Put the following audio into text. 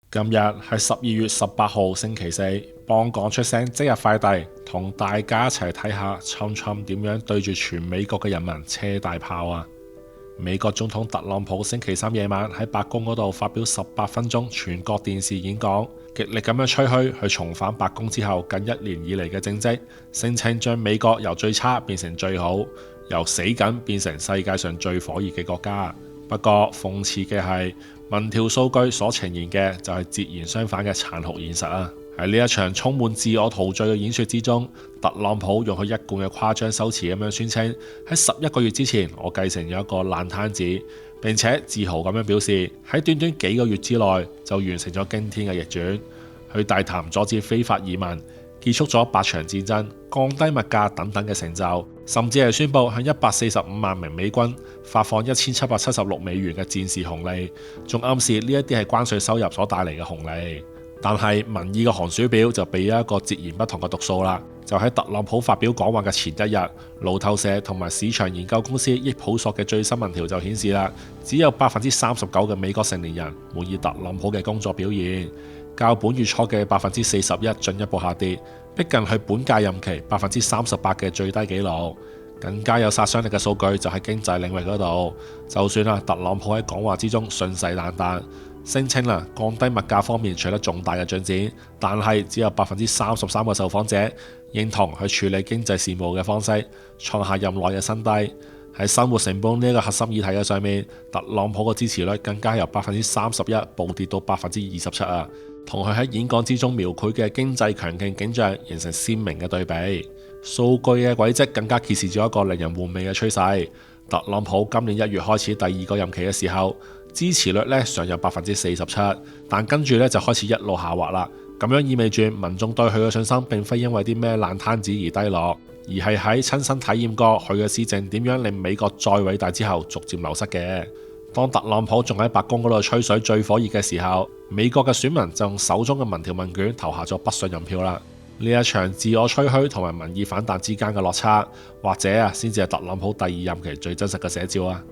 今日係12月18號星期四，幫講出聲即日快遞，同大家一齊睇下Trump點樣對住全美國嘅人民車大炮啊！美國總統特朗普星期三夜晚喺白宮嗰度發表18分鐘全國電視演講，極力咁樣吹噓佢重返白宮之後近1年以嚟嘅政績，聲稱將美國由最差變成最好，由死緊變成世界上最火熱嘅國家。不過諷刺嘅係，民調數據所呈現嘅就係截然相反嘅殘酷現實啊！喺呢一場充滿自我陶醉嘅演說之中，特朗普用佢一貫嘅誇張修辭咁樣宣稱，喺11個月之前，我繼承咗一個爛攤子，並且自豪咁樣表示喺短短幾個月之內就完成咗驚天嘅逆轉。佢大談阻止非法移民、結束咗8場戰爭、降低物價等等嘅成就，甚至係宣布向145萬名美軍發放1776美元嘅戰時紅利，仲暗示呢一啲係關稅收入所帶嚟嘅紅利。但係民意嘅寒暑表就俾咗一個截然不同嘅讀數啦。就喺特朗普發表講話嘅前一日，路透社同埋市場研究公司益普索嘅最新民調就顯示啦，只有39%嘅美國成年人滿意特朗普嘅工作表現，較本月初嘅41%進一步下跌，逼近佢本屆任期38%嘅最低紀錄。更加有殺傷力嘅數據就喺經濟領域嗰度，就算特朗普喺講話之中信誓旦旦，聲稱降低物價方面取得重大嘅進展，但係只有33%嘅受訪者認同去處理經濟事務嘅方式，創下任內嘅新低。喺生活成本呢一個核心議題嘅上面，特朗普嘅支持率更加由31%暴跌到27%啊，同佢喺演講之中描繪嘅經濟強勁景象形成鮮明嘅對比。數據嘅軌跡更加揭示咗一個令人玩味嘅趨勢。特朗普今年1月開始第2個任期嘅時候，支持率上有47%，但跟住就開始一路下滑啦。咁樣意味住民眾對佢嘅信心並非因為啲咩爛攤子而低落，而係喺親身體驗過佢嘅施政點樣令美國再偉大之後逐漸流失嘅。當特朗普仲喺白宮嗰度吹水最火熱嘅時候，美國嘅選民就用手中嘅民調問卷投下咗不信任票啦。呢一場自我吹噓同埋民意反彈之間嘅落差，或者先至係特朗普第2任期最真實嘅寫照啊！